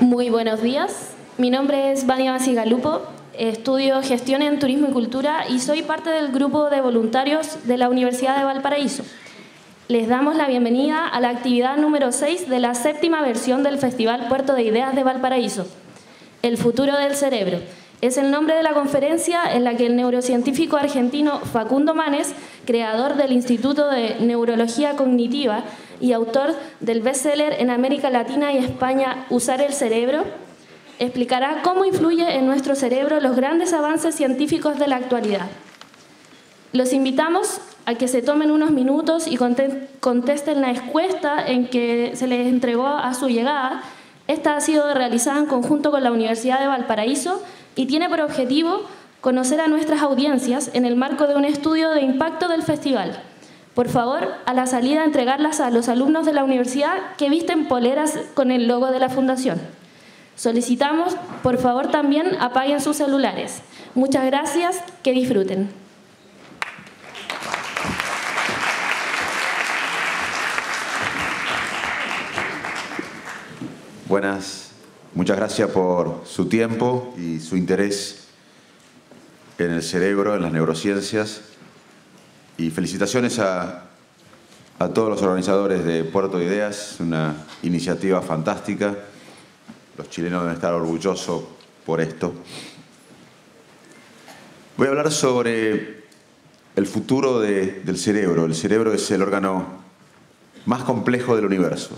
Muy buenos días. Mi nombre es Vania Basigalupo. Estudio Gestión en Turismo y Cultura y soy parte del grupo de voluntarios de la Universidad de Valparaíso. Les damos la bienvenida a la actividad número 6 de la 7ª versión del Festival Puerto de Ideas de Valparaíso. El futuro del cerebro. Es el nombre de la conferencia en la que el neurocientífico argentino Facundo Manes, creador del Instituto de Neurología Cognitiva y autor del bestseller en América Latina y España Usar el cerebro, explicará cómo influye en nuestro cerebro los grandes avances científicos de la actualidad. Los invitamos a que se tomen unos minutos y contesten la encuesta en que se les entregó a su llegada. Esta ha sido realizada en conjunto con la Universidad de Valparaíso y tiene por objetivo conocer a nuestras audiencias en el marco de un estudio de impacto del festival. Por favor, a la salida entregarlas a los alumnos de la universidad que visten poleras con el logo de la Fundación. Solicitamos, por favor, también apaguen sus celulares. Muchas gracias, que disfruten. Buenas, muchas gracias por su tiempo y su interés en el cerebro, en las neurociencias. Y felicitaciones a todos los organizadores de Puerto de Ideas, una iniciativa fantástica. Los chilenos deben estar orgullosos por esto. Voy a hablar sobre el futuro del cerebro. El cerebro es el órgano más complejo del universo.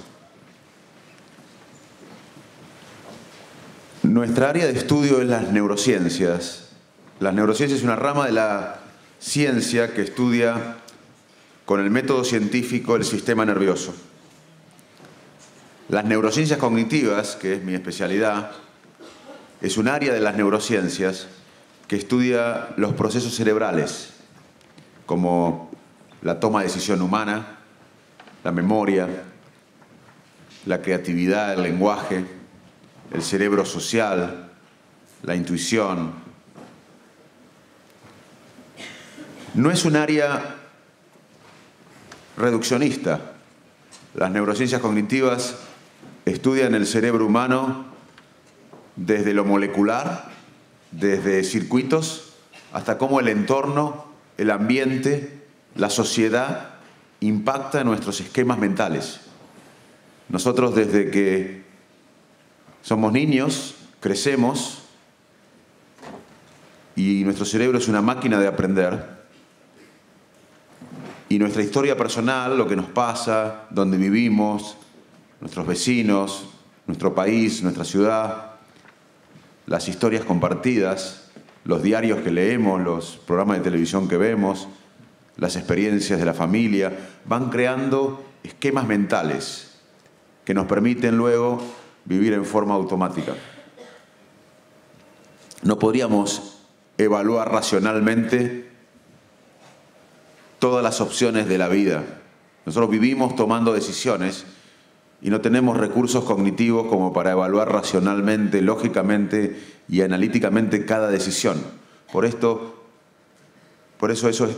Nuestra área de estudio es las neurociencias. Las neurociencias es una rama de la ciencia que estudia con el método científico el sistema nervioso. Las neurociencias cognitivas, que es mi especialidad, es un área de las neurociencias que estudia los procesos cerebrales, como la toma de decisión humana, la memoria, la creatividad, el lenguaje, el cerebro social, la intuición. No es un área reduccionista. Las neurociencias cognitivas estudian el cerebro humano desde lo molecular, desde circuitos, hasta cómo el entorno, el ambiente, la sociedad impacta en nuestros esquemas mentales. Nosotros desde que somos niños, crecemos y nuestro cerebro es una máquina de aprender. Y nuestra historia personal, lo que nos pasa, dónde vivimos, nuestros vecinos, nuestro país, nuestra ciudad, las historias compartidas, los diarios que leemos, los programas de televisión que vemos, las experiencias de la familia, van creando esquemas mentales que nos permiten luego vivir en forma automática. No podríamos evaluar racionalmente todas las opciones de la vida. Nosotros vivimos tomando decisiones y no tenemos recursos cognitivos como para evaluar racionalmente, lógicamente y analíticamente cada decisión. Por eso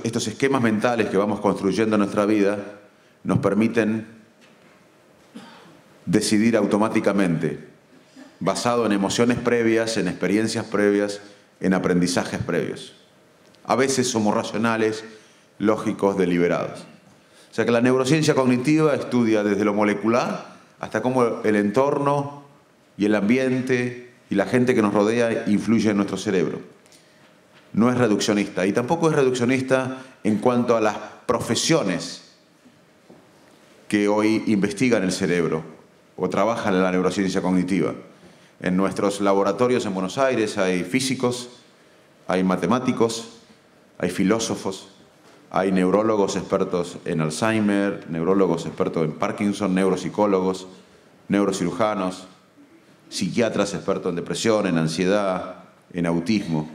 estos esquemas mentales que vamos construyendo en nuestra vida nos permiten decidir automáticamente, basado en emociones previas, en experiencias previas, en aprendizajes previos. A veces somos racionales, lógicos, deliberados. O sea que la neurociencia cognitiva estudia desde lo molecular hasta cómo el entorno y el ambiente y la gente que nos rodea influye en nuestro cerebro. No es reduccionista y tampoco es reduccionista en cuanto a las profesiones que hoy investigan el cerebro o trabajan en la neurociencia cognitiva. En nuestros laboratorios en Buenos Aires hay físicos, hay matemáticos, hay filósofos, hay neurólogos expertos en Alzheimer, neurólogos expertos en Parkinson, neuropsicólogos, neurocirujanos, psiquiatras expertos en depresión, en ansiedad, en autismo.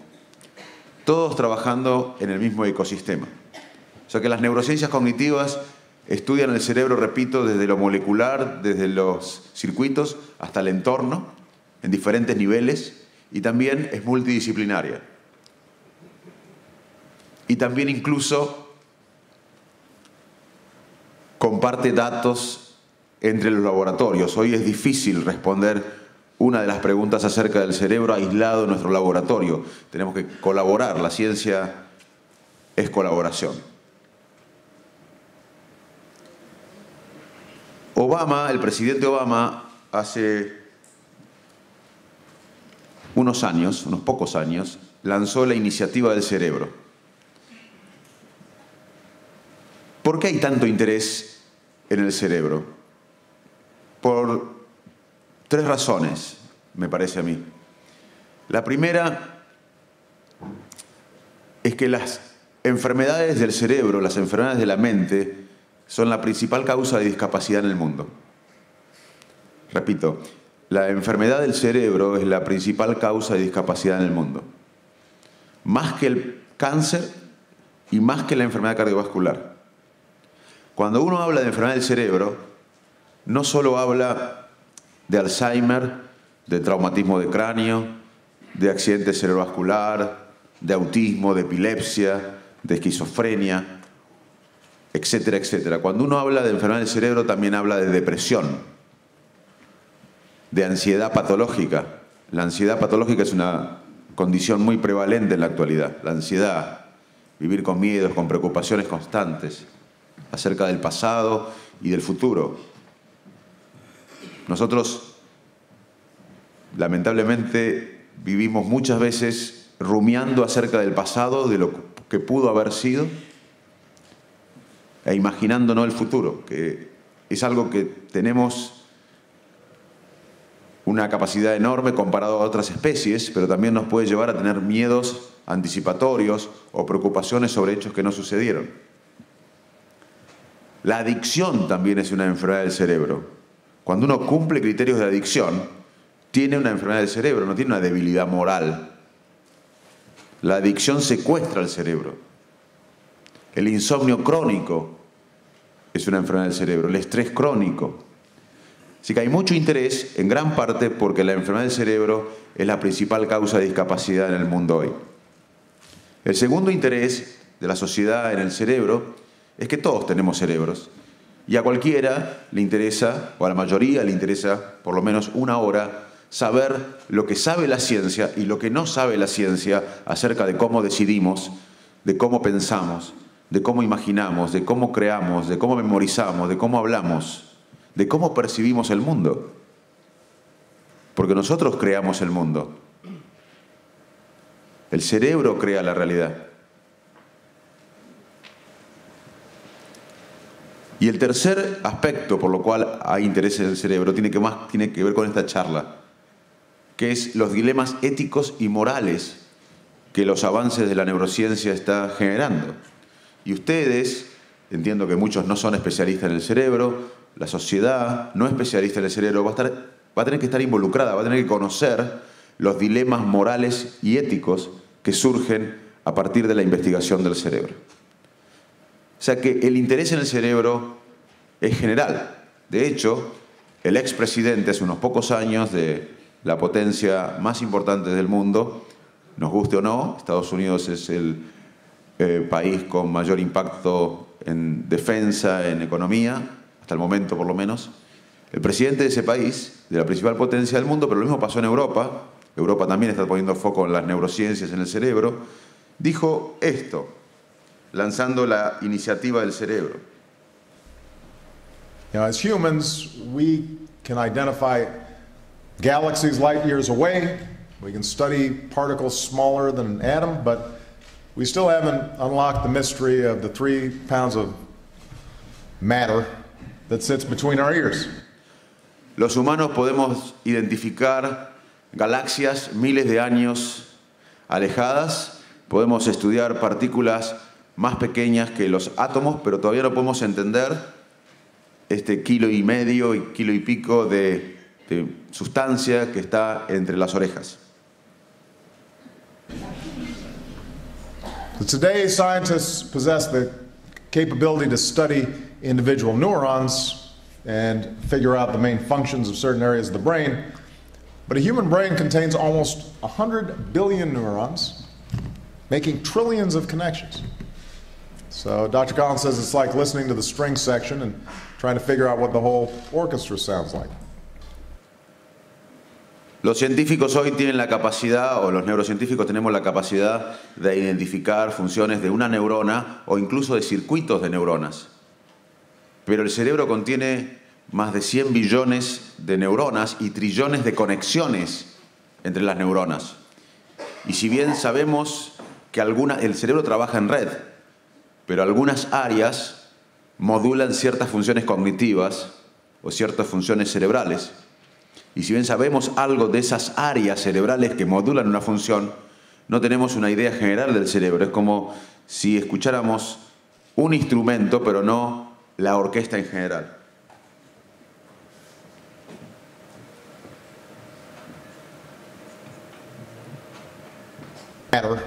Todos trabajando en el mismo ecosistema. O sea que las neurociencias cognitivas estudian el cerebro, repito, desde lo molecular, desde los circuitos hasta el entorno, en diferentes niveles, y también es multidisciplinaria. Y también incluso comparte datos entre los laboratorios. Hoy es difícil responder una de las preguntas acerca del cerebro aislado en nuestro laboratorio. Tenemos que colaborar, la ciencia es colaboración. Obama, el presidente Obama, hace unos años, unos pocos años, lanzó la iniciativa del cerebro. ¿Por qué hay tanto interés en el cerebro? Por 3 razones, me parece a mí. La primera es que las enfermedades del cerebro, las enfermedades de la mente, son la principal causa de discapacidad en el mundo. Repito, la enfermedad del cerebro es la principal causa de discapacidad en el mundo. Más que el cáncer y más que la enfermedad cardiovascular. Cuando uno habla de enfermedad del cerebro, no solo habla de Alzheimer, de traumatismo de cráneo, de accidente cerebrovascular, de autismo, de epilepsia, de esquizofrenia, etcétera, etcétera. Cuando uno habla de enfermedad del cerebro, también habla de depresión, de ansiedad patológica. La ansiedad patológica es una condición muy prevalente en la actualidad. La ansiedad, vivir con miedos, con preocupaciones constantes acerca del pasado y del futuro. Nosotros, lamentablemente, vivimos muchas veces rumiando acerca del pasado, de lo que pudo haber sido, e imaginándonos el futuro, que es algo que tenemos una capacidad enorme comparado a otras especies, pero también nos puede llevar a tener miedos anticipatorios o preocupaciones sobre hechos que no sucedieron. La adicción también es una enfermedad del cerebro. Cuando uno cumple criterios de adicción, tiene una enfermedad del cerebro, no tiene una debilidad moral. La adicción secuestra el cerebro. El insomnio crónico es una enfermedad del cerebro, el estrés crónico. Así que hay mucho interés, en gran parte, porque la enfermedad del cerebro es la principal causa de discapacidad en el mundo hoy. El segundo interés de la sociedad en el cerebro es que todos tenemos cerebros. Y a cualquiera le interesa, o a la mayoría le interesa, por lo menos una hora, saber lo que sabe la ciencia y lo que no sabe la ciencia acerca de cómo decidimos, de cómo pensamos, de cómo imaginamos, de cómo creamos, de cómo memorizamos, de cómo hablamos, de cómo percibimos el mundo. Porque nosotros creamos el mundo. El cerebro crea la realidad. Y el tercer aspecto por lo cual hay interés en el cerebro tiene que ver con esta charla, que es los dilemas éticos y morales que los avances de la neurociencia están generando. Y ustedes, entiendo que muchos no son especialistas en el cerebro, la sociedad no especialista en el cerebro va a tener que estar involucrada, va a tener que conocer los dilemas morales y éticos que surgen a partir de la investigación del cerebro. O sea que el interés en el cerebro es general. De hecho, el expresidente hace unos pocos años de la potencia más importante del mundo, nos guste o no, Estados Unidos es el país con mayor impacto en defensa, en economía, hasta el momento por lo menos. El presidente de ese país, de la principal potencia del mundo, pero lo mismo pasó en Europa, Europa también está poniendo foco en las neurociencias, en el cerebro, dijo esto, lanzando la iniciativa del cerebro. You know, as humans, we can identify galaxies light years away. We can study particles smaller than an atom, but we still haven't unlocked the mystery of the 3 pounds of matter that sits between our ears. Los humanos podemos identificar galaxias miles de años alejadas, podemos estudiar partículas más pequeñas que los átomos, pero todavía no podemos entender este 1,5 kilos y kilo y pico de sustancia que está entre las orejas. Today, scientists possess the capability to study individual neurons and figure out the main functions of certain areas of the brain. But a human brain contains almost 100 billion neurons, making trillions of connections. So Dr. Collins says it's like listening to the string section and trying to figure out what the whole orchestra sounds like. Los científicos hoy tienen la capacidad, o los neurocientíficos tenemos la capacidad de identificar funciones de una neurona o incluso de circuitos de neuronas. Pero el cerebro contiene más de 100 billones de neuronas y trillones de conexiones entre las neuronas. Y si bien sabemos que el cerebro trabaja en red, pero algunas áreas modulan ciertas funciones cognitivas o ciertas funciones cerebrales. Y si bien sabemos algo de esas áreas cerebrales que modulan una función, no tenemos una idea general del cerebro. Es como si escucháramos un instrumento, pero no la orquesta en general. Matter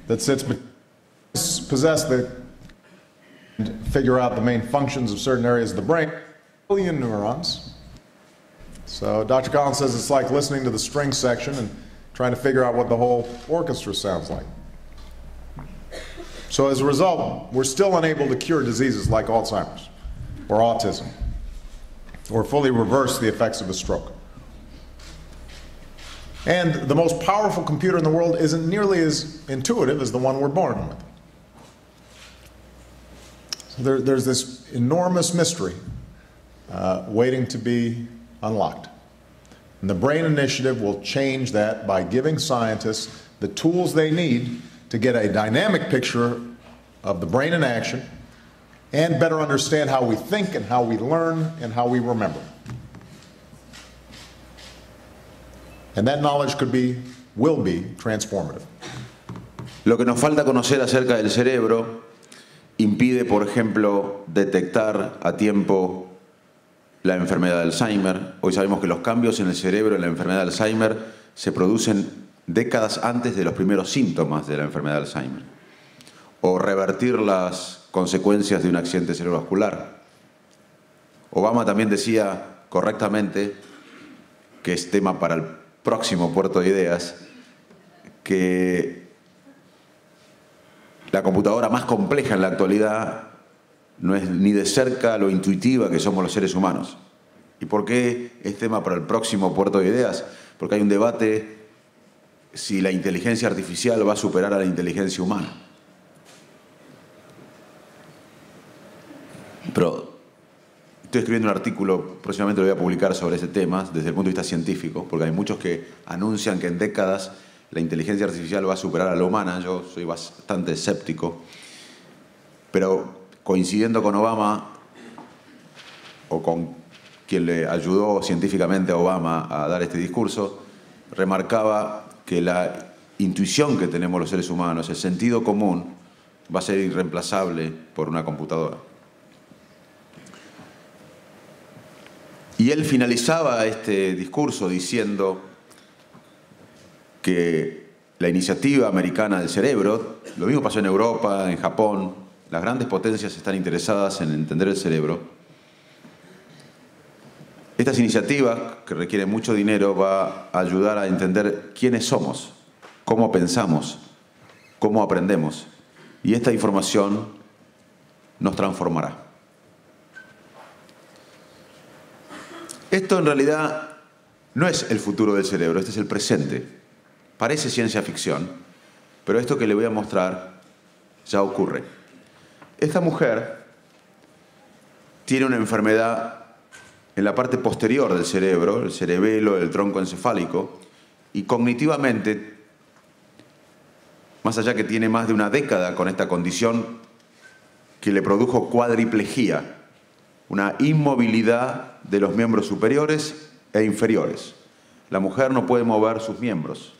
that sits possess the figure out the main functions of certain areas of the brain, billion neurons. So Dr. Collins says it's like listening to the string section and trying to figure out what the whole orchestra sounds like. So as a result, we're still unable to cure diseases like Alzheimer's or autism or fully reverse the effects of a stroke. And the most powerful computer in the world isn't nearly as intuitive as the one we're born with. So there's this enormous mystery waiting to be unlocked. And the BRAIN Initiative will change that by giving scientists the tools they need to get a dynamic picture of the brain in action and better understand how we think and how we learn and how we remember. And that knowledge will be transformative. Lo que nos falta conocer acerca del cerebro impide, por ejemplo, detectar a tiempo la enfermedad de Alzheimer. Hoy sabemos que los cambios en el cerebro en la enfermedad de Alzheimer se producen décadas antes de los primeros síntomas de la enfermedad de Alzheimer. O revertir las consecuencias de un accidente cerebrovascular. Obama también decía correctamente, que es tema para el próximo Puerto de Ideas, que la computadora más compleja en la actualidad no es ni de cerca lo intuitiva que somos los seres humanos. ¿Y por qué es tema para el próximo Puerto de Ideas? Porque hay un debate si la inteligencia artificial va a superar a la inteligencia humana. Pero estoy escribiendo un artículo, próximamente lo voy a publicar sobre ese tema desde el punto de vista científico, porque hay muchos que anuncian que en décadas la inteligencia artificial va a superar a la humana. Yo soy bastante escéptico, pero coincidiendo con Obama, o con quien le ayudó científicamente a Obama a dar este discurso, remarcaba que la intuición que tenemos los seres humanos, el sentido común, va a ser irreemplazable por una computadora. Y él finalizaba este discurso diciendo que la iniciativa americana del cerebro, lo mismo pasó en Europa, en Japón, las grandes potencias están interesadas en entender el cerebro. Estas iniciativas, que requieren mucho dinero, va a ayudar a entender quiénes somos, cómo pensamos, cómo aprendemos. Y esta información nos transformará. Esto en realidad no es el futuro del cerebro, este es el presente. Parece ciencia ficción, pero esto que le voy a mostrar ya ocurre. Esta mujer tiene una enfermedad en la parte posterior del cerebro, el cerebelo, el tronco encefálico, y cognitivamente, más allá que tiene más de una década con esta condición que le produjo cuadriplegia, una inmovilidad de los miembros superiores e inferiores. La mujer no puede mover sus miembros.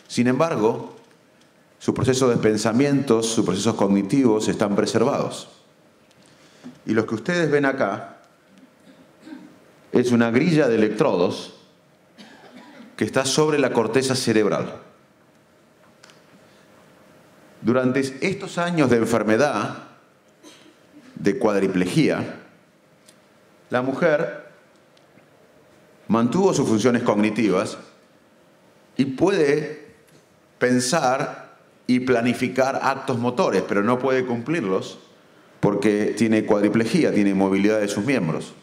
Sin embargo, sus procesos de pensamientos, sus procesos cognitivos están preservados. Y lo que ustedes ven acá es una grilla de electrodos que está sobre la corteza cerebral. Durante estos años de enfermedad, de cuadriplegia, la mujer mantuvo sus funciones cognitivas y puede pensar y planificar actos motores, pero no puede cumplirlos porque tiene cuadriplegia, tiene inmovilidad de sus miembros.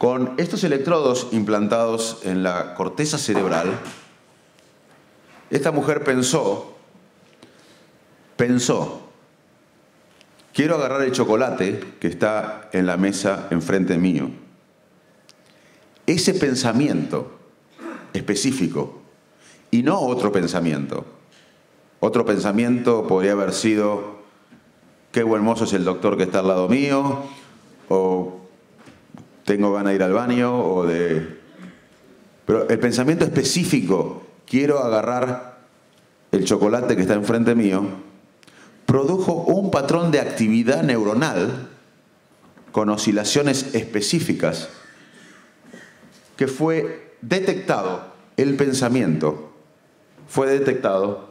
Con estos electrodos implantados en la corteza cerebral, esta mujer pensó, quiero agarrar el chocolate que está en la mesa enfrente mío. Ese pensamiento específico y no otro pensamiento. Otro pensamiento podría haber sido, qué buen mozo es el doctor que está al lado mío, o tengo ganas de ir al baño, Pero el pensamiento específico, quiero agarrar el chocolate que está enfrente mío, produjo un patrón de actividad neuronal con oscilaciones específicas que fue detectado, el pensamiento fue detectado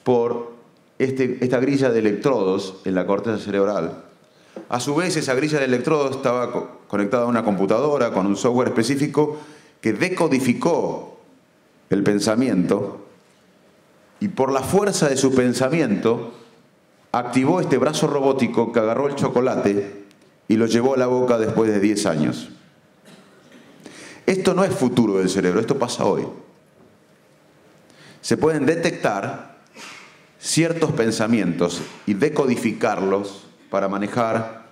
por esta grilla de electrodos en la corteza cerebral. A su vez, esa grilla de electrodos estaba conectada a una computadora con un software específico que decodificó el pensamiento y por la fuerza de su pensamiento activó este brazo robótico que agarró el chocolate y lo llevó a la boca después de 10 años. Esto no es futuro del cerebro, esto pasa hoy. Se pueden detectar ciertos pensamientos y decodificarlos para manejar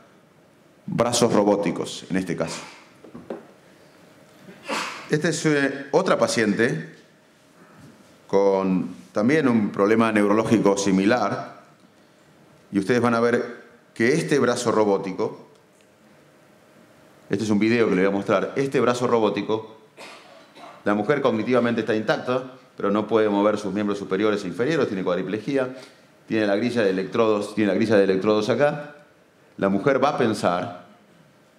brazos robóticos, en este caso. Esta es otra paciente con también un problema neurológico similar. Y ustedes van a ver que este brazo robótico, este es un video que les voy a mostrar, este brazo robótico, la mujer cognitivamente está intacta, pero no puede mover sus miembros superiores e inferiores, tiene cuadriplegia, tiene la grilla de electrodos acá. La mujer va a pensar,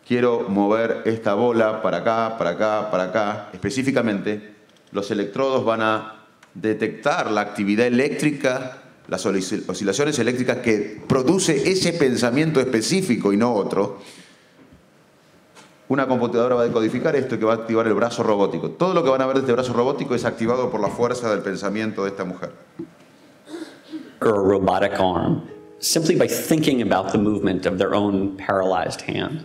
quiero mover esta bola para acá, para acá, para acá. Específicamente, los electrodos van a detectar la actividad eléctrica, las oscilaciones eléctricas que produce ese pensamiento específico y no otro. Una computadora va a decodificar esto que va a activar el brazo robótico. Todo lo que van a ver de este brazo robótico es activado por la fuerza del pensamiento de esta mujer. Or a robotic arm, simply by thinking about the movement of their own paralyzed hand.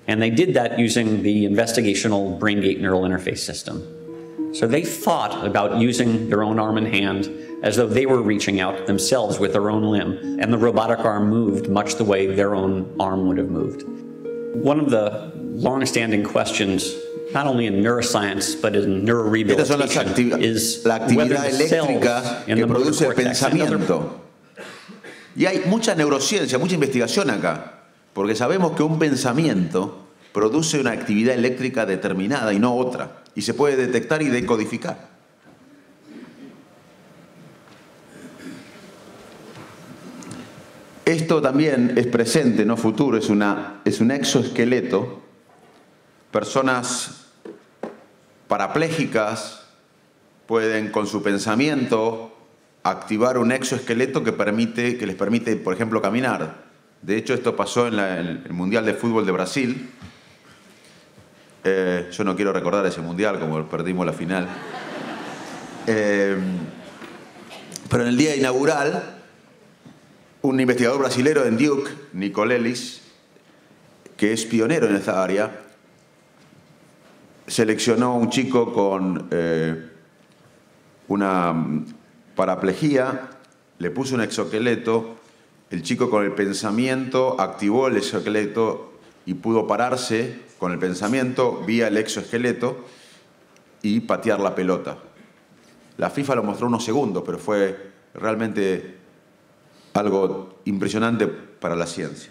And they did that using the investigational BrainGate neural interface system. So they thought about using their own arm and hand as though they were reaching out themselves with their own limb, and the robotic arm moved much the way their own arm would have moved. One of the long-standing questions, not only in neuroscience but in neurorehabilitation, is la actividad eléctrica que produce el pensamiento. Y hay mucha neurociencia, mucha investigación acá, porque sabemos que un pensamiento produce una actividad eléctrica determinada y no otra, y se puede detectar y decodificar. Esto también es presente, no futuro, es un exoesqueleto. Personas parapléjicas pueden con su pensamiento activar un exoesqueleto que les permite, por ejemplo, caminar. De hecho, esto pasó en el Mundial de Fútbol de Brasil. Yo no quiero recordar ese Mundial, como perdimos la final. Pero en el día inaugural, un investigador brasilero en Duke, Nicolelis, que es pionero en esta área, seleccionó a un chico con una paraplegia, le puso un exoesqueleto, el chico con el pensamiento activó el exoesqueleto y pudo pararse con el pensamiento vía el exoesqueleto y patear la pelota. La FIFA lo mostró unos segundos, pero fue realmente algo impresionante para la ciencia.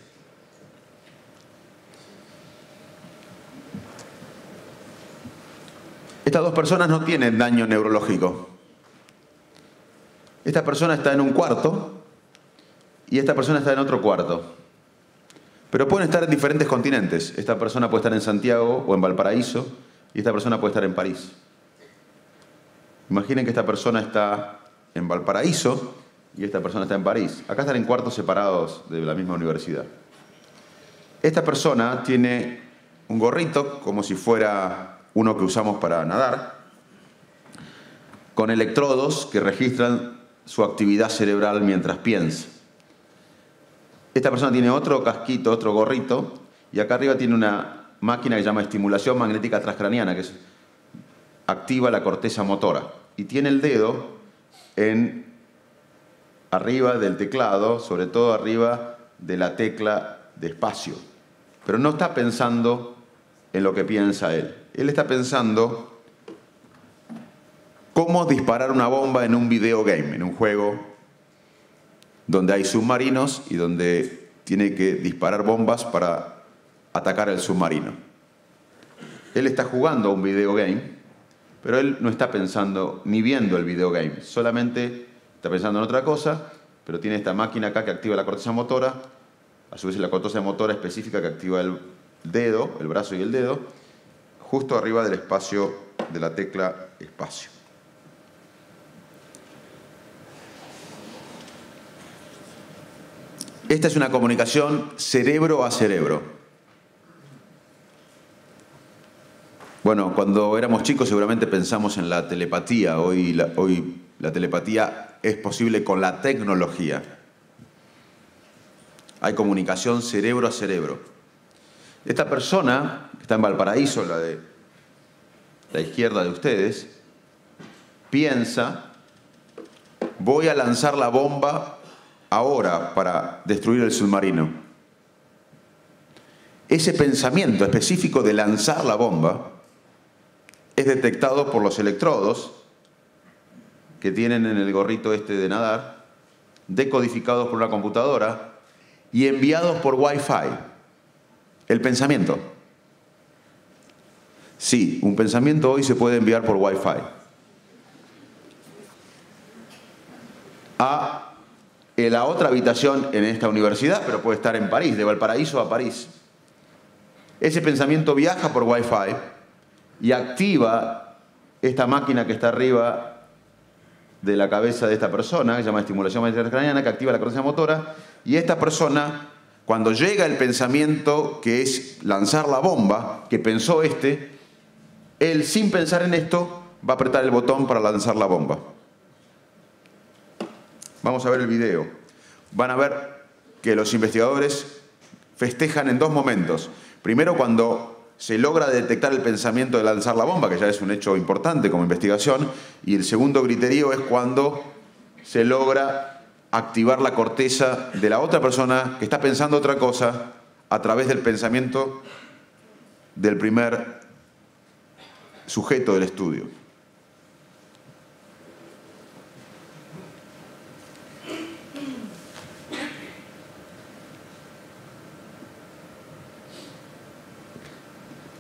Estas dos personas no tienen daño neurológico. Esta persona está en un cuarto y esta persona está en otro cuarto. Pero pueden estar en diferentes continentes. Esta persona puede estar en Santiago o en Valparaíso y esta persona puede estar en París. Imaginen que esta persona está en Valparaíso y esta persona está en París. Acá están en cuartos separados de la misma universidad. Esta persona tiene un gorrito, como si fuera uno que usamos para nadar, con electrodos que registran su actividad cerebral mientras piensa. Esta persona tiene otro casquito, otro gorrito, y acá arriba tiene una máquina que se llama estimulación magnética transcraniana, que activa la corteza motora. Y tiene el dedo arriba del teclado, sobre todo arriba de la tecla de espacio. Pero no está pensando en lo que piensa él. Él está pensando cómo disparar una bomba en un videogame, en un juego donde hay submarinos y donde tiene que disparar bombas para atacar al submarino. Él está jugando a un videogame, pero él no está pensando ni viendo el videogame, solamente está pensando en otra cosa, pero tiene esta máquina acá que activa la corteza motora, a su vez la corteza motora específica que activa el dedo, el brazo y el dedo, justo arriba del espacio de la tecla espacio. Esta es una comunicación cerebro a cerebro. Bueno, cuando éramos chicos seguramente pensamos en la telepatía. Hoy la telepatía es posible con la tecnología. Hay comunicación cerebro a cerebro. Esta persona, que está en Valparaíso, la de la izquierda de ustedes, piensa, voy a lanzar la bomba ahora para destruir el submarino. Ese pensamiento específico de lanzar la bomba es detectado por los electrodos que tienen en el gorrito este de nadar, decodificados por una computadora y enviados por Wi-Fi. El pensamiento. Sí, un pensamiento hoy se puede enviar por Wi-Fi a la otra habitación en esta universidad, pero puede estar en París, de Valparaíso a París. Ese pensamiento viaja por Wi-Fi y activa esta máquina que está arriba de la cabeza de esta persona, que se llama estimulación magnética transcraniana, que activa la corteza motora, y esta persona, cuando llega el pensamiento que es lanzar la bomba, que pensó él sin pensar en esto va a apretar el botón para lanzar la bomba. Vamos a ver el video. Van a ver que los investigadores festejan en dos momentos. Primero, cuando se logra detectar el pensamiento de lanzar la bomba, que ya es un hecho importante como investigación, y el segundo griterío es cuando se logra activar la corteza de la otra persona que está pensando otra cosa a través del pensamiento del primer sujeto del estudio.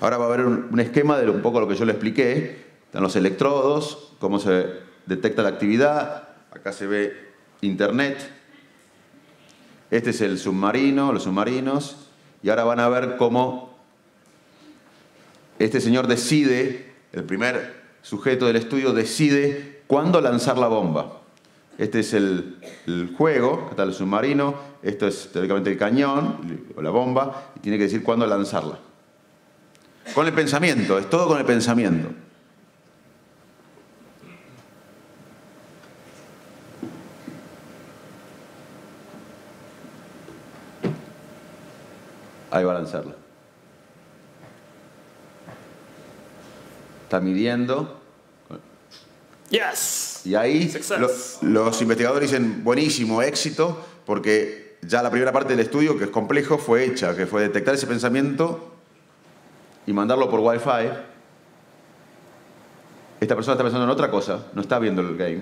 Ahora va a haber un esquema de un poco lo que yo le expliqué. Están los electrodos, cómo se detecta la actividad. Acá se ve internet. Este es el submarino, los submarinos. Y ahora van a ver cómo este señor decide, el primer sujeto del estudio decide cuándo lanzar la bomba. Este es el juego, acá está el submarino. Esto es teóricamente el cañón o la bomba. Y tiene que decir cuándo lanzarla. Con el pensamiento, es todo con el pensamiento. Ahí va a lanzarla. Está midiendo. Yes. Y ahí los investigadores dicen, buenísimo, éxito, porque ya la primera parte del estudio, que es complejo, fue hecha, que fue detectar ese pensamiento y mandarlo por Wi-Fi. Esta persona está pensando en otra cosa, no está viendo el game.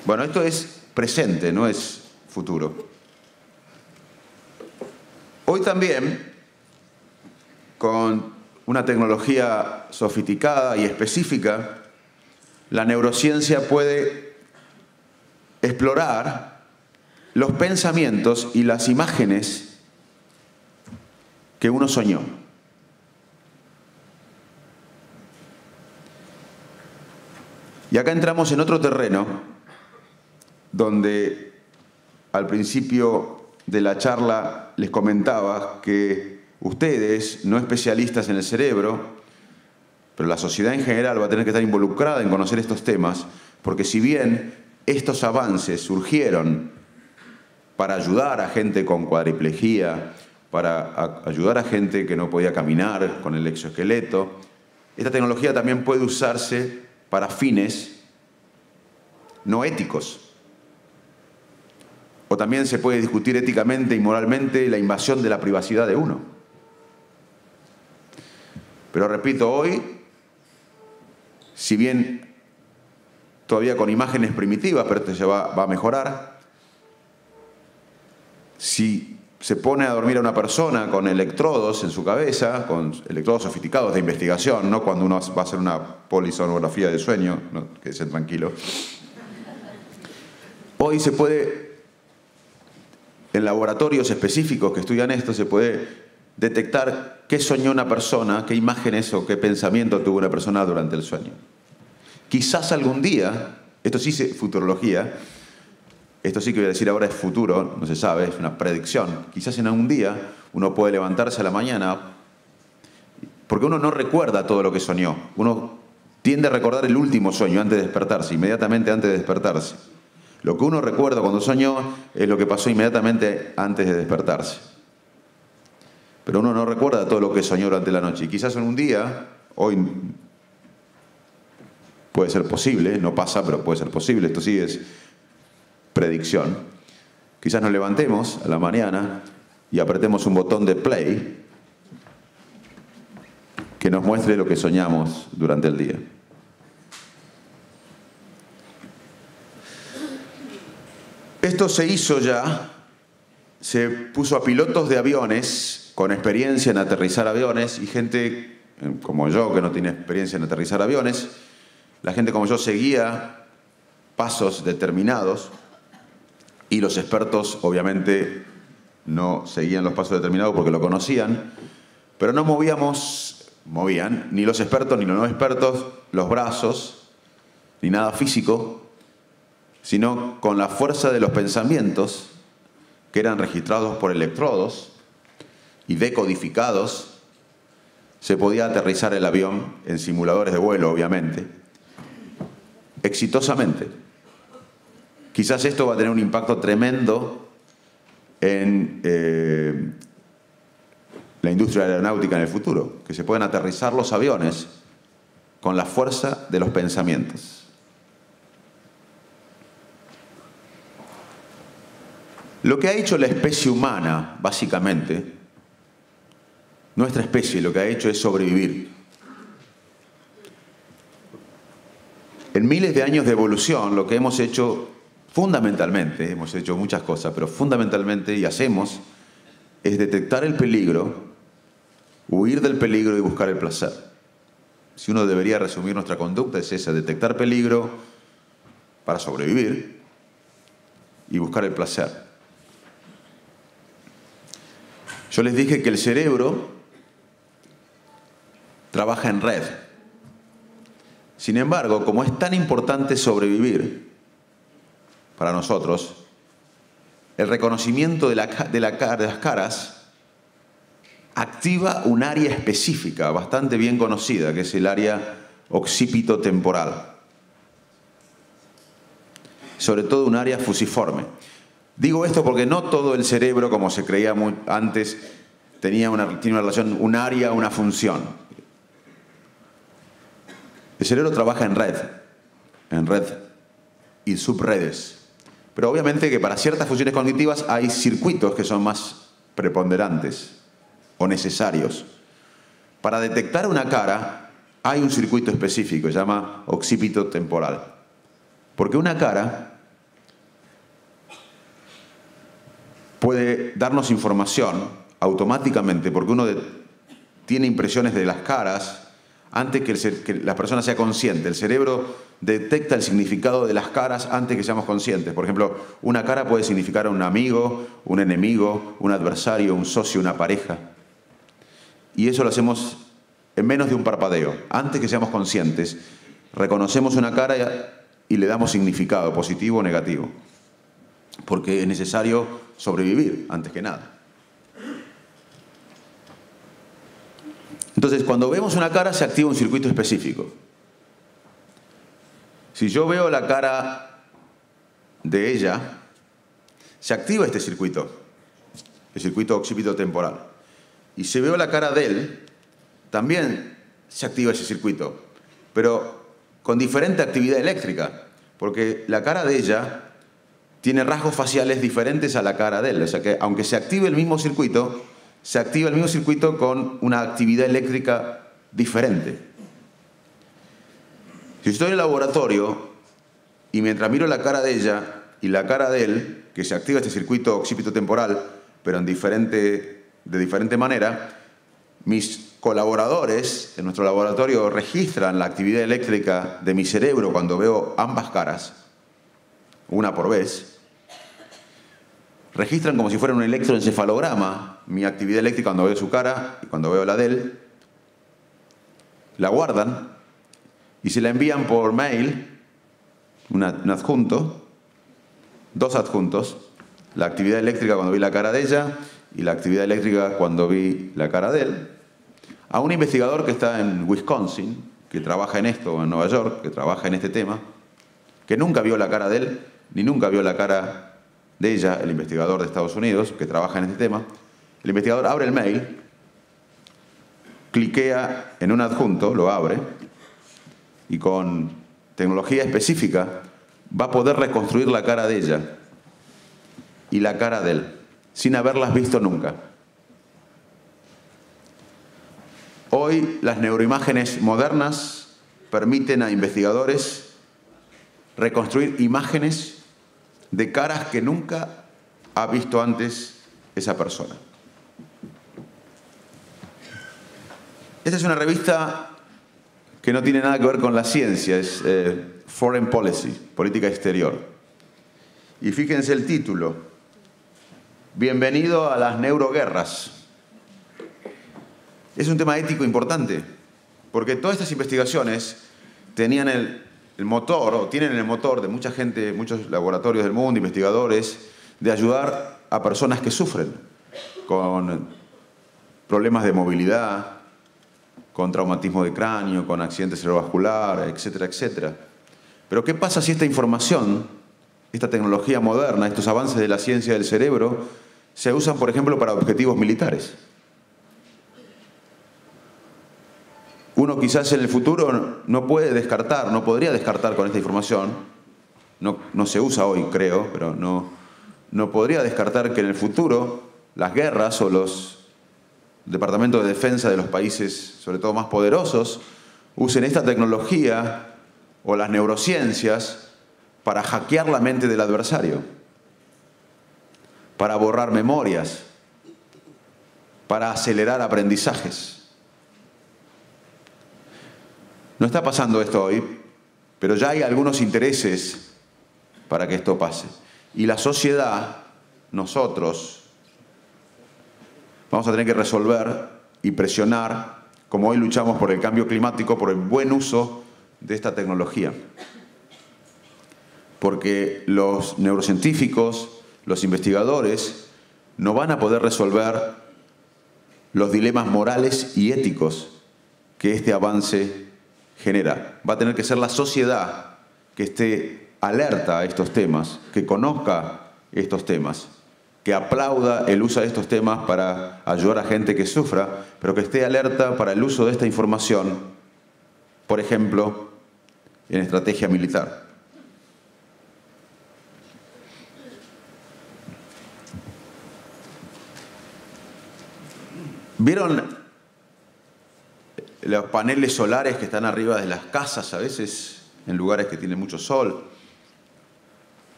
Bueno, esto es presente, no es futuro. Hoy también, con una tecnología sofisticada y específica, la neurociencia puede explorar los pensamientos y las imágenes que uno soñó. Y acá entramos en otro terreno donde al principio de la charla les comentaba que ustedes, no especialistas en el cerebro, pero la sociedad en general va a tener que estar involucrada en conocer estos temas, porque si bien estos avances surgieron para ayudar a gente con cuadriplegia, para ayudar a gente que no podía caminar con el exoesqueleto. Esta tecnología también puede usarse para fines no éticos. O también se puede discutir éticamente y moralmente la invasión de la privacidad de uno. Pero repito, hoy, si bien todavía con imágenes primitivas, pero esto se va a mejorar, si se pone a dormir a una persona con electrodos en su cabeza, con electrodos sofisticados de investigación, no cuando uno va a hacer una polisonografía de sueño, no, quédese tranquilo. Hoy se puede, en laboratorios específicos que estudian esto, se puede detectar qué soñó una persona, qué imágenes o qué pensamiento tuvo una persona durante el sueño. Quizás algún día, esto sí es futurología, esto sí que voy a decir ahora es futuro, no se sabe, es una predicción. Quizás en algún día uno puede levantarse a la mañana, porque uno no recuerda todo lo que soñó. Uno tiende a recordar el último sueño antes de despertarse, inmediatamente antes de despertarse. Lo que uno recuerda cuando soñó es lo que pasó inmediatamente antes de despertarse. Pero uno no recuerda todo lo que soñó durante la noche. Y quizás en un día, hoy puede ser posible, no pasa, pero puede ser posible, esto sí es predicción. Quizás nos levantemos a la mañana y apretemos un botón de play que nos muestre lo que soñamos durante el día. Esto se hizo ya, se puso a pilotos de aviones con experiencia en aterrizar aviones y gente como yo que no tiene experiencia en aterrizar aviones. La gente como yo seguía pasos determinados y los expertos obviamente no seguían los pasos determinados porque lo conocían, pero no movían ni los expertos ni los no expertos los brazos, ni nada físico, sino con la fuerza de los pensamientos que eran registrados por electrodos y decodificados, se podía aterrizar el avión en simuladores de vuelo, obviamente, exitosamente. Quizás esto va a tener un impacto tremendo en la industria aeronáutica en el futuro, que se pueden aterrizar los aviones con la fuerza de los pensamientos. Lo que ha hecho la especie humana, básicamente, nuestra especie lo que ha hecho es sobrevivir. En miles de años de evolución, lo que hemos hecho fundamentalmente, hemos hecho muchas cosas, pero fundamentalmente, y hacemos, es detectar el peligro, huir del peligro y buscar el placer. Si uno debería resumir nuestra conducta es esa, detectar peligro para sobrevivir y buscar el placer. Yo les dije que el cerebro trabaja en red. Sin embargo, como es tan importante sobrevivir para nosotros, el reconocimiento de las caras activa un área específica, bastante bien conocida, que es el área occipitotemporal. Sobre todo un área fusiforme. Digo esto porque no todo el cerebro, como se creía antes, tiene una relación, un área, una función. El cerebro trabaja en red y subredes. Pero obviamente que para ciertas funciones cognitivas hay circuitos que son más preponderantes o necesarios. Para detectar una cara hay un circuito específico, se llama occipito temporal. Porque una cara puede darnos información automáticamente, porque uno tiene impresiones de las caras antes que la persona sea consciente. El cerebro detecta el significado de las caras antes que seamos conscientes. Por ejemplo, una cara puede significar a un amigo, un enemigo, un adversario, un socio, una pareja. Y eso lo hacemos en menos de un parpadeo. Antes que seamos conscientes, reconocemos una cara y le damos significado, positivo o negativo. Porque es necesario sobrevivir, antes que nada. Entonces, cuando vemos una cara, se activa un circuito específico. Si yo veo la cara de ella, se activa este circuito, el circuito occipitotemporal. Y si veo la cara de él, también se activa ese circuito, pero con diferente actividad eléctrica, porque la cara de ella tiene rasgos faciales diferentes a la cara de él. O sea que aunque se active el mismo circuito, se activa el mismo circuito con una actividad eléctrica diferente. Si estoy en el laboratorio y mientras miro la cara de ella y la cara de él, que se activa este circuito occipitotemporal, pero de diferente manera, mis colaboradores en nuestro laboratorio registran la actividad eléctrica de mi cerebro cuando veo ambas caras, una por vez. Registran como si fuera un electroencefalograma mi actividad eléctrica cuando veo su cara y cuando veo la de él. La guardan y se la envían por mail, un adjunto, dos adjuntos, la actividad eléctrica cuando vi la cara de ella y la actividad eléctrica cuando vi la cara de él, a un investigador que está en Wisconsin, que trabaja en esto, o en Nueva York, que trabaja en este tema, que nunca vio la cara de él, ni nunca vio la cara de ella, el investigador de Estados Unidos, que trabaja en este tema. El investigador abre el mail, cliquea en un adjunto, lo abre, y con tecnología específica va a poder reconstruir la cara de ella y la cara de él, sin haberlas visto nunca. Hoy las neuroimágenes modernas permiten a investigadores reconstruir imágenes de caras que nunca ha visto antes esa persona. Esta es una revista que no tiene nada que ver con la ciencia, es Foreign Policy, política exterior. Y fíjense el título: Bienvenido a las neuroguerras. Es un tema ético importante, porque todas estas investigaciones tenían el motor, o tienen el motor de mucha gente, muchos laboratorios del mundo, investigadores, de ayudar a personas que sufren con problemas de movilidad, con traumatismo de cráneo, con accidente cerebrovascular, etcétera, etcétera. Pero ¿qué pasa si esta información, esta tecnología moderna, estos avances de la ciencia del cerebro, se usan, por ejemplo, para objetivos militares? Uno quizás en el futuro no puede descartar, no podría descartar con esta información, no se usa hoy, creo, pero no podría descartar que en el futuro las guerras o los departamentos de defensa de los países, sobre todo más poderosos, usen esta tecnología o las neurociencias para hackear la mente del adversario, para borrar memorias, para acelerar aprendizajes. No está pasando esto hoy, pero ya hay algunos intereses para que esto pase. Y la sociedad, nosotros, vamos a tener que resolver y presionar, como hoy luchamos por el cambio climático, por el buen uso de esta tecnología. Porque los neurocientíficos, los investigadores, no van a poder resolver los dilemas morales y éticos que este avance genera. Va a tener que ser la sociedad que esté alerta a estos temas, que conozca estos temas, que aplauda el uso de estos temas para ayudar a gente que sufra, pero que esté alerta para el uso de esta información, por ejemplo, en estrategia militar. ¿Vieron los paneles solares que están arriba de las casas, a veces en lugares que tienen mucho sol?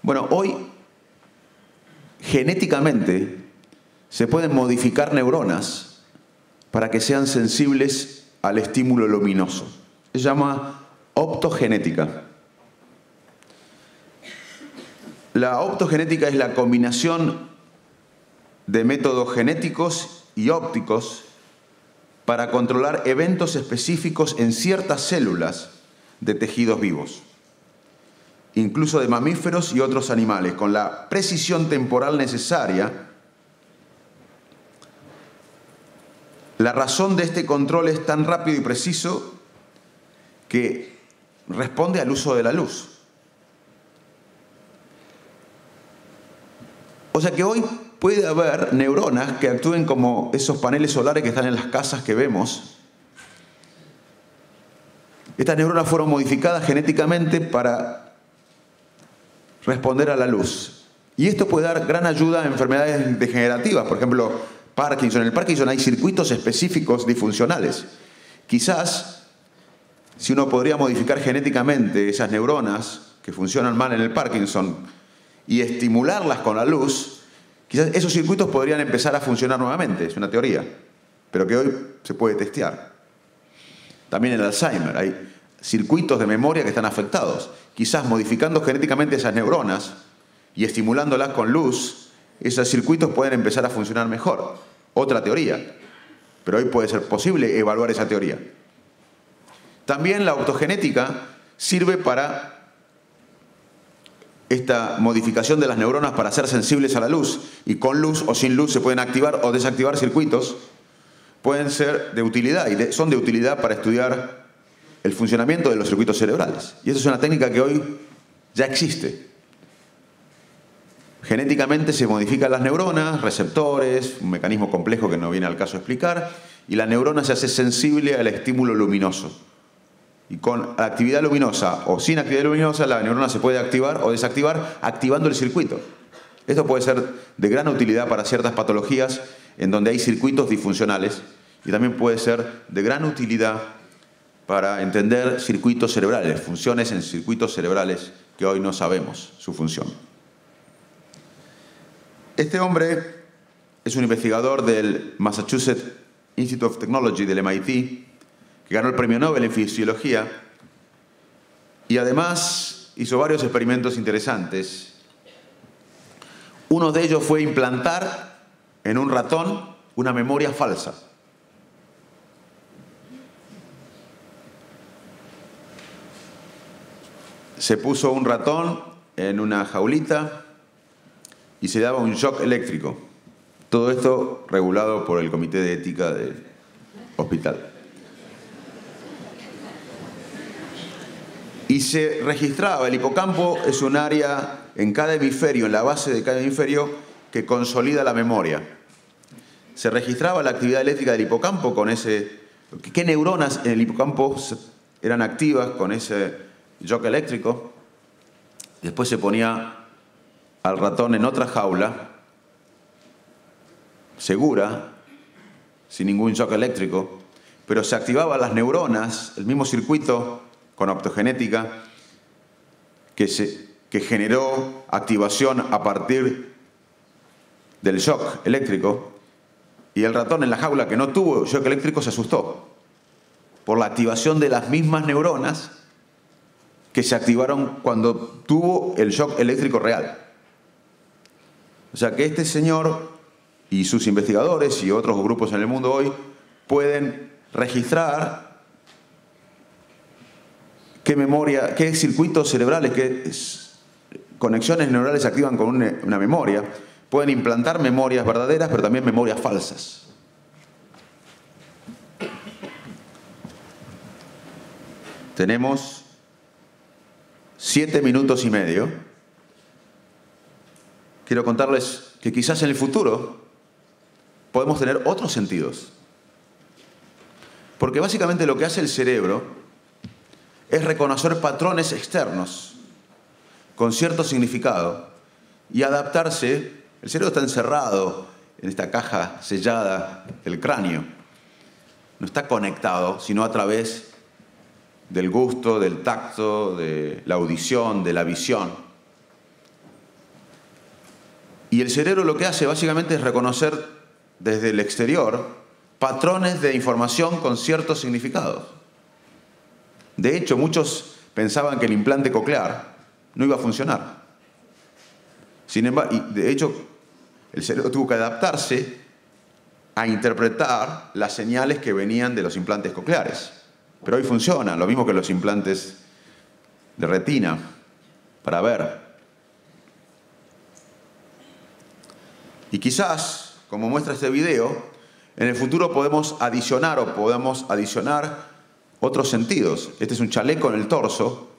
Bueno, hoy genéticamente se pueden modificar neuronas para que sean sensibles al estímulo luminoso. Se llama optogenética. La optogenética es la combinación de métodos genéticos y ópticos para controlar eventos específicos en ciertas células de tejidos vivos, incluso de mamíferos y otros animales, con la precisión temporal necesaria. La razón de este control es tan rápido y preciso que responde al uso de la luz. O sea que hoy puede haber neuronas que actúen como esos paneles solares que están en las casas que vemos. Estas neuronas fueron modificadas genéticamente para responder a la luz. Y esto puede dar gran ayuda a enfermedades degenerativas. Por ejemplo, Parkinson. En el Parkinson hay circuitos específicos disfuncionales. Quizás, si uno podría modificar genéticamente esas neuronas que funcionan mal en el Parkinson y estimularlas con la luz, quizás esos circuitos podrían empezar a funcionar nuevamente. Es una teoría, pero que hoy se puede testear. También en el Alzheimer hay circuitos de memoria que están afectados. Quizás modificando genéticamente esas neuronas y estimulándolas con luz, esos circuitos pueden empezar a funcionar mejor. Otra teoría, pero hoy puede ser posible evaluar esa teoría. También la optogenética sirve para esta modificación de las neuronas para ser sensibles a la luz, y con luz o sin luz se pueden activar o desactivar circuitos. Pueden ser de utilidad y son de utilidad para estudiar el funcionamiento de los circuitos cerebrales. Y esa es una técnica que hoy ya existe. Genéticamente se modifican las neuronas, receptores, un mecanismo complejo que no viene al caso explicar, y la neurona se hace sensible al estímulo luminoso. Y con actividad luminosa o sin actividad luminosa, la neurona se puede activar o desactivar activando el circuito. Esto puede ser de gran utilidad para ciertas patologías en donde hay circuitos disfuncionales, y también puede ser de gran utilidad para entender circuitos cerebrales, funciones en circuitos cerebrales que hoy no sabemos su función. Este hombre es un investigador del Massachusetts Institute of Technology, del MIT, que ganó el premio Nobel en fisiología, y además hizo varios experimentos interesantes. Uno de ellos fue implantar en un ratón una memoria falsa. Se puso un ratón en una jaulita y se daba un shock eléctrico. Todo esto regulado por el Comité de Ética del hospital. Y se registraba, el hipocampo es un área en cada hemisferio, en la base de cada hemisferio, que consolida la memoria. Se registraba la actividad eléctrica del hipocampo con qué neuronas en el hipocampo eran activas con ese shock eléctrico. Después se ponía al ratón en otra jaula, segura, sin ningún shock eléctrico, pero se activaban las neuronas, el mismo circuito con optogenética que generó activación a partir del shock eléctrico, y el ratón en la jaula que no tuvo shock eléctrico se asustó por la activación de las mismas neuronas que se activaron cuando tuvo el shock eléctrico real. O sea que este señor y sus investigadores y otros grupos en el mundo hoy pueden registrar qué memoria, qué circuitos cerebrales, qué conexiones neurales se activan con una memoria. Pueden implantar memorias verdaderas, pero también memorias falsas. Tenemos 7 minutos y medio. Quiero contarles que quizás en el futuro podemos tener otros sentidos. Porque básicamente lo que hace el cerebro es reconocer patrones externos con cierto significado y adaptarse. El cerebro está encerrado en esta caja sellada del cráneo. No está conectado, sino a través del gusto, del tacto, de la audición, de la visión. Y el cerebro lo que hace básicamente es reconocer desde el exterior patrones de información con ciertos significados. De hecho, muchos pensaban que el implante coclear no iba a funcionar. Sin embargo, y de hecho, el cerebro tuvo que adaptarse a interpretar las señales que venían de los implantes cocleares. Pero hoy funcionan, lo mismo que los implantes de retina, para ver. Y quizás, como muestra este video, en el futuro podemos adicionar otros sentidos. Este es un chaleco en el torso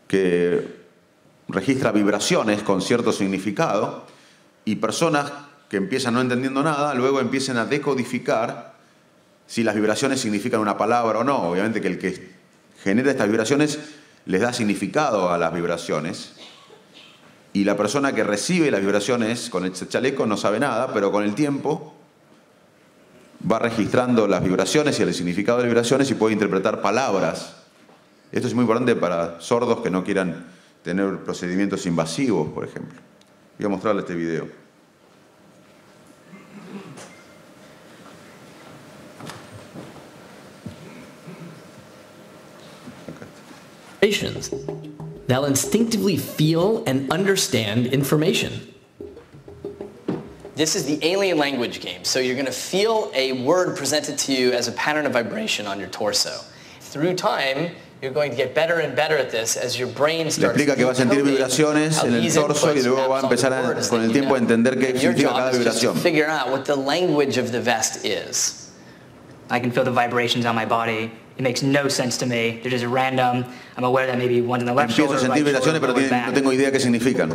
que registra vibraciones con cierto significado, y personas que empiezan no entendiendo nada, luego empiezan a decodificar si las vibraciones significan una palabra o no. Obviamente que el que genera estas vibraciones les da significado a las vibraciones, y la persona que recibe las vibraciones con el chaleco no sabe nada, pero con el tiempo va registrando las vibraciones y el significado de las vibraciones y puede interpretar palabras. Esto es muy importante para sordos que no quieran tener procedimientos invasivos, por ejemplo. Voy a mostrarles este video. They'll instinctively feel and understand information. This is the alien language game. So you're going to feel a word presented to you as a pattern of vibration on your torso. Through time, you're going to get better and better at this as your brain starts. Le explica que va a sentir vibraciones en el torso y luego va a empezar con el tiempo a entender qué significa cada vibración. Figure out what the language of the vest is. I can feel the vibrations on my body. It makes no sense to me. They're just random. I'm aware that maybe one's in the left shoulder, Empiezo a sentir vibraciones, pero no tengo idea qué significan.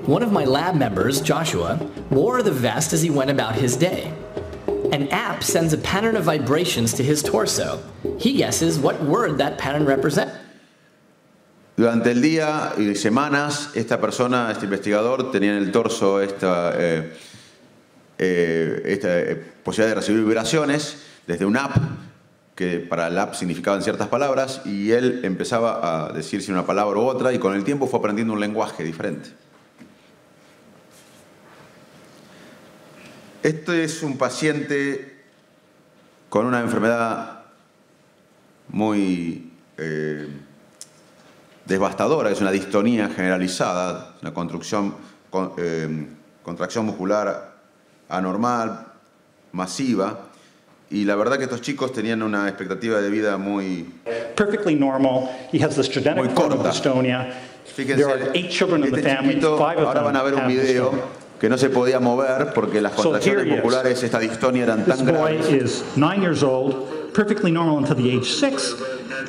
One of my lab members, Joshua, wore the vest as he went about his day. An app sends a pattern of vibrations to his torso. He guesses what word that pattern represents. Durante el día y semanas, esta persona, este investigador, tenía en el torso esta posibilidad de recibir vibraciones desde una app, que para el app significaban ciertas palabras, y él empezaba a decir si una palabra u otra, y con el tiempo fue aprendiendo un lenguaje diferente. Este es un paciente con una enfermedad muy devastadora, es una distonía generalizada, una contracción muscular anormal, masiva, y la verdad que estos chicos tenían una expectativa de vida muy perfectly normal. He has this genetic form of dystonia. Fíjense, there are 8 children in the family. 5 of ahora them van a ver un have video dystonia. que no se podía mover porque las contracciones musculares, esta distonia, eran tan graves. This boy is 9 years old, perfectly normal until the age 6,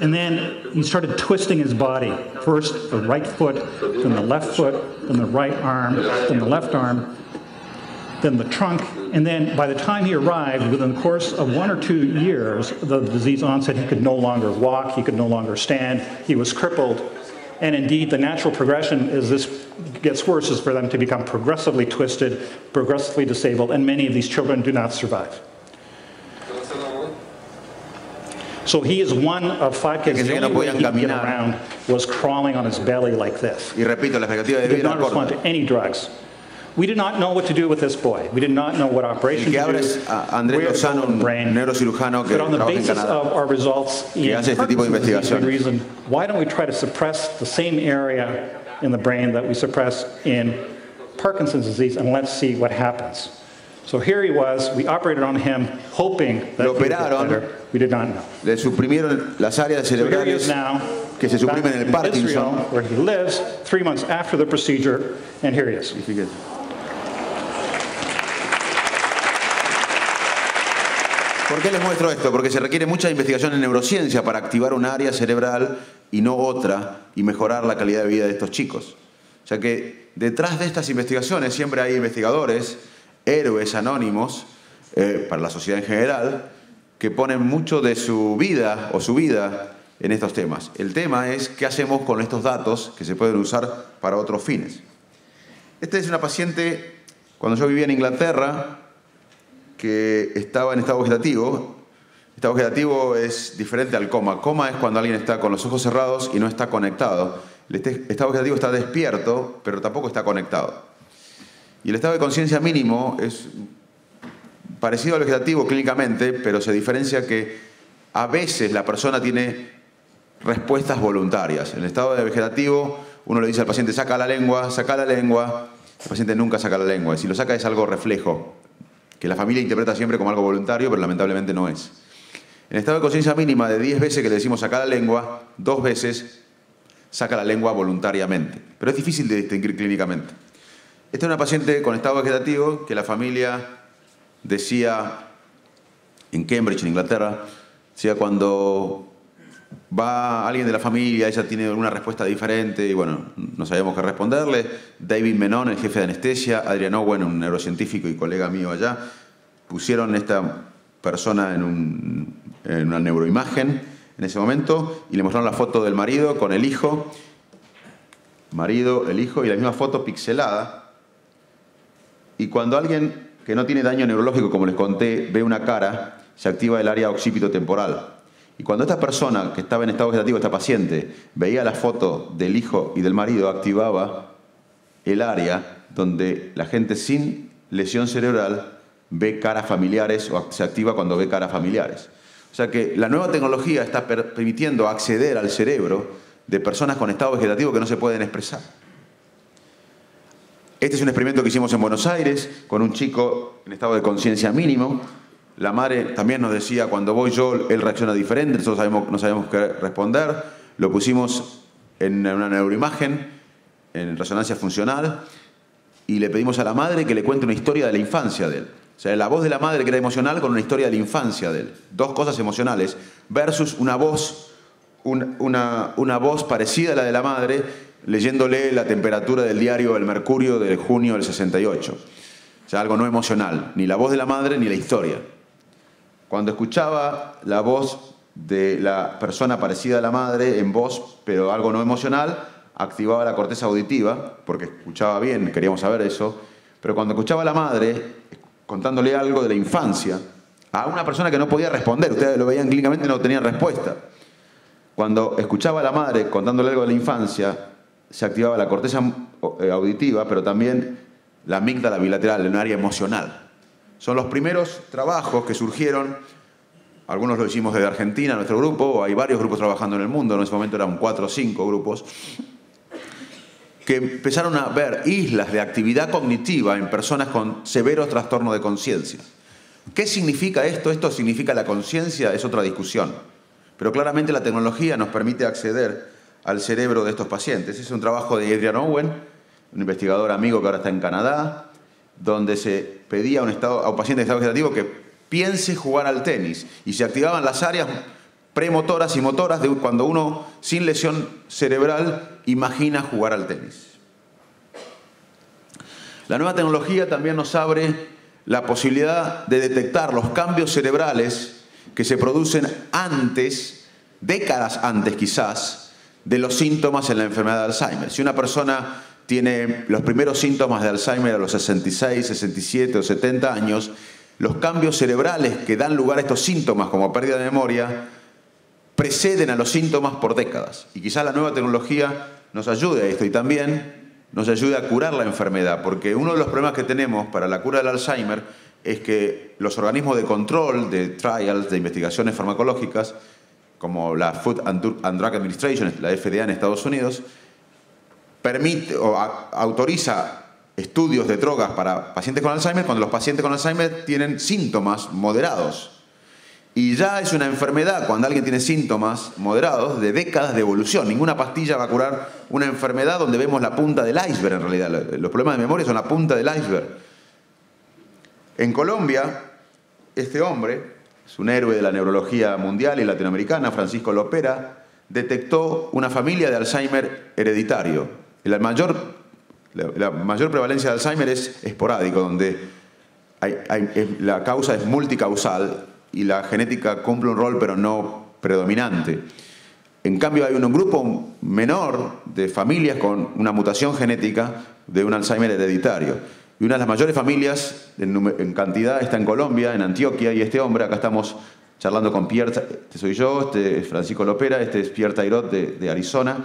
and then he started twisting his body. First the right foot, then the left foot, then the right arm, then the left arm, then the trunk, and then by the time he arrived, within the course of 1 or 2 years, the disease onset, he could no longer walk, he could no longer stand, he was crippled. And indeed, the natural progression as this gets worse is for them to become progressively twisted, progressively disabled, and many of these children do not survive. So he is one of 5 kids. The only way he could get around was crawling on his belly like this. Y repito, la expectativa de He did vida not era respond corta. to any drugs. We did not know what to do with this boy. We did not know what operation El que to habla do. es Andrés Lozano, un neurocirujano que But on the trabaja en basis Canadá, of our results que in hace este tipo de Parkinson's disease, we investigaciones. reasoned, why don't we try to suppress the same area in the brain that we suppress in Parkinson's disease, and let's see what happens. So here he was. We operated on him, hoping that he would get better. We did not know. Le suprimieron las áreas So here he cerebrales is now, que se suprimen back en el in Parkinson. Israel, where he lives, 3 months after the procedure, and here he is. Y fíjate. ¿Por qué les muestro esto? Porque se requiere mucha investigación en neurociencia para activar un área cerebral y no otra y mejorar la calidad de vida de estos chicos. O sea que detrás de estas investigaciones siempre hay investigadores, héroes anónimos, para la sociedad en general, que ponen mucho de su vida o su vida en estos temas. El tema es qué hacemos con estos datos que se pueden usar para otros fines. Esta es una paciente, cuando yo vivía en Inglaterra, que estaba en estado vegetativo. Estado vegetativo es diferente al coma. Coma es cuando alguien está con los ojos cerrados y no está conectado. El estado vegetativo está despierto, pero tampoco está conectado. Y el estado de conciencia mínimo es parecido al vegetativo clínicamente, pero se diferencia que a veces la persona tiene respuestas voluntarias. En el estado de vegetativo, uno le dice al paciente, saca la lengua, el paciente nunca saca la lengua. Y si lo saca es algo reflejo, que la familia interpreta siempre como algo voluntario, pero lamentablemente no es. En el estado de conciencia mínima, de 10 veces que le decimos sacar la lengua, 2 veces saca la lengua voluntariamente. Pero es difícil de distinguir clínicamente. Esta es una paciente con estado vegetativo que la familia decía, en Cambridge, en Inglaterra, decía, cuando Va alguien de la familia, ella tiene alguna respuesta diferente y bueno, no sabíamos qué responderle. David Menon, el jefe de anestesia, Adrian Owen, un neurocientífico y colega mío allá, pusieron esta persona en una neuroimagen en ese momento y le mostraron la foto del marido con el hijo, el hijo y la misma foto pixelada. Y cuando alguien que no tiene daño neurológico, como les conté, ve una cara, se activa el área occipitotemporal. Y cuando esta persona que estaba en estado vegetativo, esta paciente, veía la foto del hijo y del marido, activaba el área donde la gente sin lesión cerebral ve caras familiares o se activa cuando ve caras familiares. O sea que la nueva tecnología está permitiendo acceder al cerebro de personas con estado vegetativo que no se pueden expresar. Este es un experimento que hicimos en Buenos Aires con un chico en estado de conciencia mínimo. La madre también nos decía, cuando voy yo, él reacciona diferente, nosotros no sabemos qué responder. Lo pusimos en una neuroimagen, en resonancia funcional, y le pedimos a la madre que le cuente una historia de la infancia de él. O sea, la voz de la madre que era emocional con una historia de la infancia de él. Dos cosas emocionales versus una voz parecida a la de la madre, leyéndole la temperatura del diario El Mercurio de junio del 68. O sea, algo no emocional, ni la voz de la madre ni la historia. Cuando escuchaba la voz de la persona parecida a la madre en voz, pero algo no emocional, activaba la corteza auditiva, porque escuchaba bien, queríamos saber eso. Pero cuando escuchaba a la madre contándole algo de la infancia, a una persona que no podía responder, ustedes lo veían clínicamente, no tenían respuesta. Cuando escuchaba a la madre contándole algo de la infancia, se activaba la corteza auditiva, pero también la amígdala bilateral, en un área emocional. Son los primeros trabajos que surgieron, algunos lo hicimos desde Argentina, nuestro grupo, hay varios grupos trabajando en el mundo, en ese momento eran 4 o 5 grupos, que empezaron a ver islas de actividad cognitiva en personas con severos trastornos de conciencia. ¿Qué significa esto? ¿Esto significa la conciencia? Es otra discusión. Pero claramente la tecnología nos permite acceder al cerebro de estos pacientes. Es un trabajo de Adrian Owen, un investigador amigo que ahora está en Canadá, donde se pedía a un paciente de estado vegetativo que piense jugar al tenis y se activaban las áreas premotoras y motoras de cuando uno sin lesión cerebral imagina jugar al tenis. La nueva tecnología también nos abre la posibilidad de detectar los cambios cerebrales que se producen antes, décadas antes quizás, de los síntomas en la enfermedad de Alzheimer. Si una persona tiene los primeros síntomas de Alzheimer a los 66, 67 o 70 años, los cambios cerebrales que dan lugar a estos síntomas como pérdida de memoria preceden a los síntomas por décadas. Y quizás la nueva tecnología nos ayude a esto y también nos ayude a curar la enfermedad, porque uno de los problemas que tenemos para la cura del Alzheimer es que los organismos de control, de trials, de investigaciones farmacológicas, como la Food and Drug Administration, la FDA en Estados Unidos, permite o autoriza estudios de drogas para pacientes con Alzheimer cuando los pacientes con Alzheimer tienen síntomas moderados. Y ya es una enfermedad, cuando alguien tiene síntomas moderados, de décadas de evolución. Ninguna pastilla va a curar una enfermedad donde vemos la punta del iceberg, en realidad. Los problemas de memoria son la punta del iceberg. En Colombia, este hombre, es un héroe de la neurología mundial y latinoamericana, Francisco Lopera, detectó una familia de Alzheimer hereditario. La mayor prevalencia de Alzheimer es esporádico, donde la causa es multicausal y la genética cumple un rol pero no predominante. En cambio hay un grupo menor de familias con una mutación genética de un Alzheimer hereditario. Y una de las mayores familias en cantidad está en Colombia, en Antioquia, y este hombre, acá estamos charlando con Pierre, este soy yo, este es Francisco Lopera, este es Pierre Tairot de Arizona,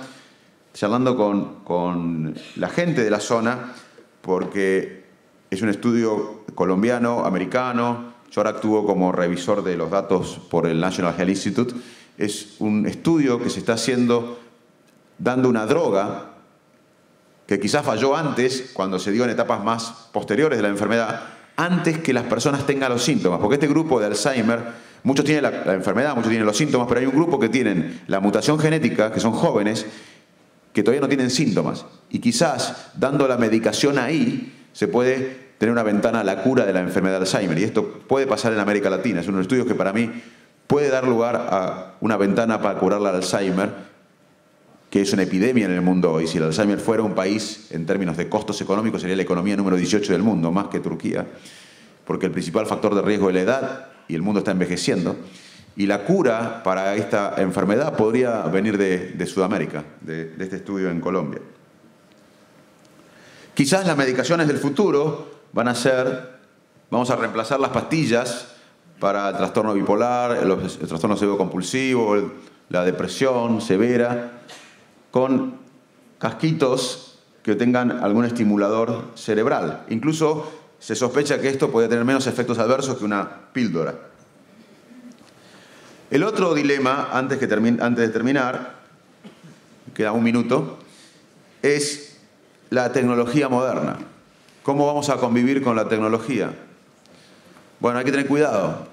charlando con la gente de la zona, porque es un estudio colombiano, americano. Yo ahora actúo como revisor de los datos por el National Health Institute. Es un estudio que se está haciendo dando una droga que quizás falló antes, cuando se dio en etapas más posteriores de la enfermedad, antes que las personas tengan los síntomas. Porque este grupo de Alzheimer, muchos tienen la enfermedad, muchos tienen los síntomas, pero hay un grupo que tienen la mutación genética, que son jóvenes, que todavía no tienen síntomas. Y quizás, dando la medicación ahí, se puede tener una ventana a la cura de la enfermedad de Alzheimer. Y esto puede pasar en América Latina. Es uno de los estudios que para mí puede dar lugar a una ventana para curar el Alzheimer, que es una epidemia en el mundo hoy. Si el Alzheimer fuera un país, en términos de costos económicos, sería la economía número 18 del mundo, más que Turquía, porque el principal factor de riesgo es la edad y el mundo está envejeciendo. Y la cura para esta enfermedad podría venir de Sudamérica, de este estudio en Colombia. Quizás las medicaciones del futuro van a ser, vamos a reemplazar las pastillas para el trastorno bipolar, el trastorno obsesivo-compulsivo, la depresión severa, con casquitos que tengan algún estimulador cerebral. Incluso se sospecha que esto puede tener menos efectos adversos que una píldora. El otro dilema, antes de terminar, queda un minuto, es la tecnología moderna. ¿Cómo vamos a convivir con la tecnología? Bueno, hay que tener cuidado.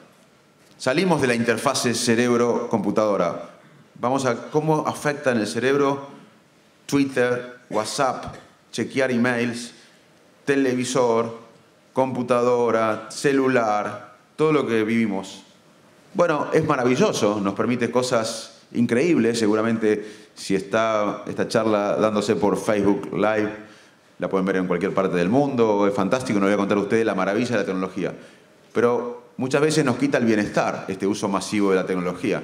Salimos de la interfase cerebro-computadora. Vamos a cómo afecta en el cerebro Twitter, WhatsApp, chequear emails, televisor, computadora, celular, todo lo que vivimos. Bueno, es maravilloso, nos permite cosas increíbles. Seguramente si está esta charla dándose por Facebook Live, la pueden ver en cualquier parte del mundo. Es fantástico, no voy a contar a ustedes la maravilla de la tecnología. Pero muchas veces nos quita el bienestar este uso masivo de la tecnología.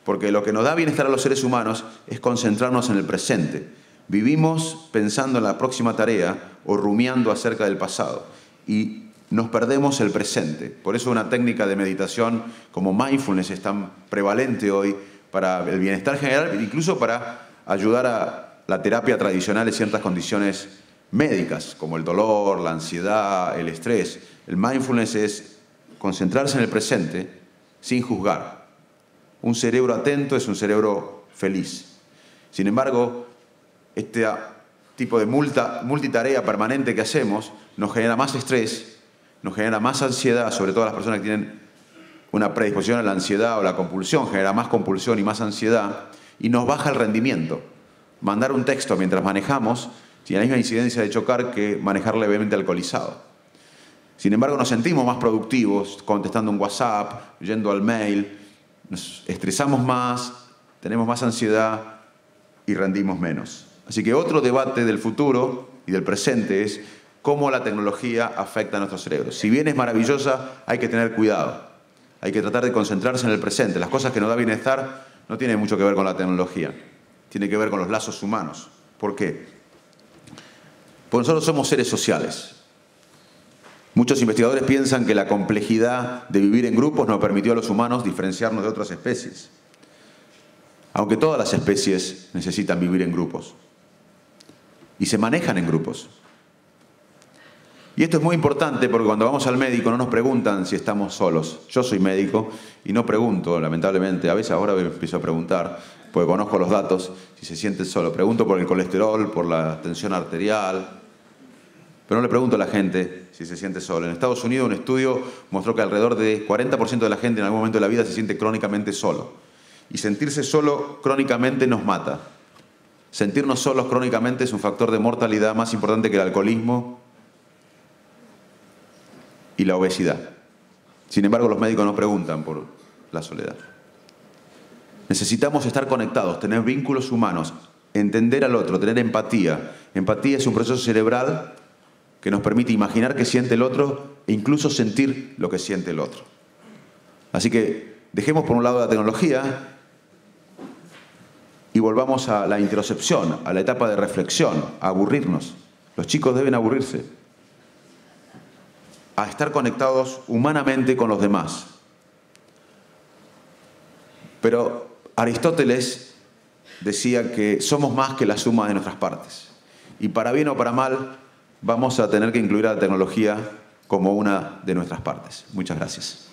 Porque lo que nos da bienestar a los seres humanos es concentrarnos en el presente. Vivimos pensando en la próxima tarea o rumiando acerca del pasado. Y nos perdemos el presente. Por eso una técnica de meditación como mindfulness es tan prevalente hoy para el bienestar general, incluso para ayudar a la terapia tradicional en ciertas condiciones médicas, como el dolor, la ansiedad, el estrés. El mindfulness es concentrarse en el presente sin juzgar. Un cerebro atento es un cerebro feliz. Sin embargo, este tipo de multitarea permanente que hacemos nos genera más estrés, nos genera más ansiedad, sobre todo las personas que tienen una predisposición a la ansiedad o la compulsión, genera más compulsión y más ansiedad, y nos baja el rendimiento. Mandar un texto mientras manejamos tiene la misma incidencia de chocar que manejar levemente alcoholizado. Sin embargo, nos sentimos más productivos contestando un WhatsApp, yendo al mail, nos estresamos más, tenemos más ansiedad y rendimos menos. Así que otro debate del futuro y del presente es cómo la tecnología afecta a nuestro cerebro. Si bien es maravillosa, hay que tener cuidado. Hay que tratar de concentrarse en el presente. Las cosas que nos da bienestar no tienen mucho que ver con la tecnología. Tiene que ver con los lazos humanos. ¿Por qué? Porque nosotros somos seres sociales. Muchos investigadores piensan que la complejidad de vivir en grupos nos permitió a los humanos diferenciarnos de otras especies. Aunque todas las especies necesitan vivir en grupos. Y se manejan en grupos. Y esto es muy importante porque cuando vamos al médico no nos preguntan si estamos solos. Yo soy médico y no pregunto, lamentablemente. A veces ahora empiezo a preguntar, porque conozco los datos, si se siente solo. Pregunto por el colesterol, por la tensión arterial. Pero no le pregunto a la gente si se siente solo. En Estados Unidos un estudio mostró que alrededor de 40% de la gente en algún momento de la vida se siente crónicamente solo. Y sentirse solo crónicamente nos mata. Sentirnos solos crónicamente es un factor de mortalidad más importante que el alcoholismo y la obesidad. Sin embargo, los médicos no preguntan por la soledad. Necesitamos estar conectados, tener vínculos humanos, entender al otro, tener empatía. Empatía es un proceso cerebral que nos permite imaginar qué siente el otro e incluso sentir lo que siente el otro. Así que dejemos por un lado la tecnología y volvamos a la introspección, a la etapa de reflexión, a aburrirnos. Los chicos deben aburrirse. A estar conectados humanamente con los demás. Pero Aristóteles decía que somos más que la suma de nuestras partes. Y para bien o para mal, vamos a tener que incluir a la tecnología como una de nuestras partes. Muchas gracias.